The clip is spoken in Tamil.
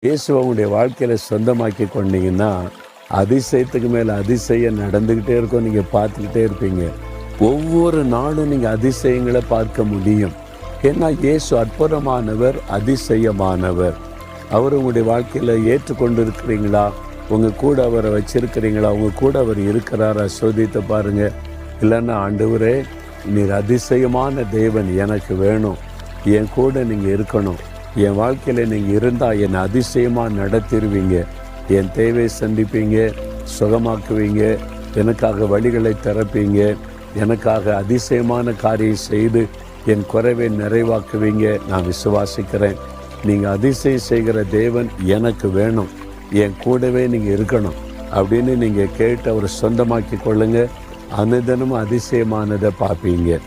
இயேசுவை உங்களுடைய வாழ்க்கையில் சொந்தமாக்கி கொண்டீங்கன்னா அதிசயத்துக்கு மேலே அதிசயம் நடந்துக்கிட்டே இருக்கும். நீங்கள் பார்த்துக்கிட்டே இருப்பீங்க. ஒவ்வொரு நாளும் நீங்கள் அதிசயங்களை பார்க்க முடியும். ஏன்னா இயேசு அற்புதமானவர், அதிசயமானவர். அவர் உங்களுடைய வாழ்க்கையில் ஏற்றுக்கொண்டு இருக்கிறீங்களா? உங்கள் கூட அவரை வச்சிருக்கிறீங்களா? உங்கள் கூட அவர் இருக்கிறாரா? சோதித்து பாருங்க. இல்லைன்னா, ஆண்டவரே நீர் அதிசயமான தேவன், எனக்கு வேணும், என் கூட நீங்கள் இருக்கணும், என் வாழ்க்கையில் நீங்கள் இருந்தால் என்னை அதிசயமாக நடத்திடுவீங்க, என் தேவையை சந்திப்பீங்க, சுகமாக்குவீங்க, எனக்காக வழிகளை திறப்பீங்க, எனக்காக அதிசயமான காரியம் செய்து என் குறைவை நிறைவாக்குவீங்க, நான் விசுவாசிக்கிறேன். நீங்கள் அதிசயம் செய்கிற தேவன் எனக்கு வேணும், என் கூடவே நீங்கள் இருக்கணும் அப்படின்னு நீங்கள் கேட்டு அவரை சொந்தமாக்கி கொள்ளுங்க. அனுதினமும் அதிசயமானதை பார்ப்பீங்க.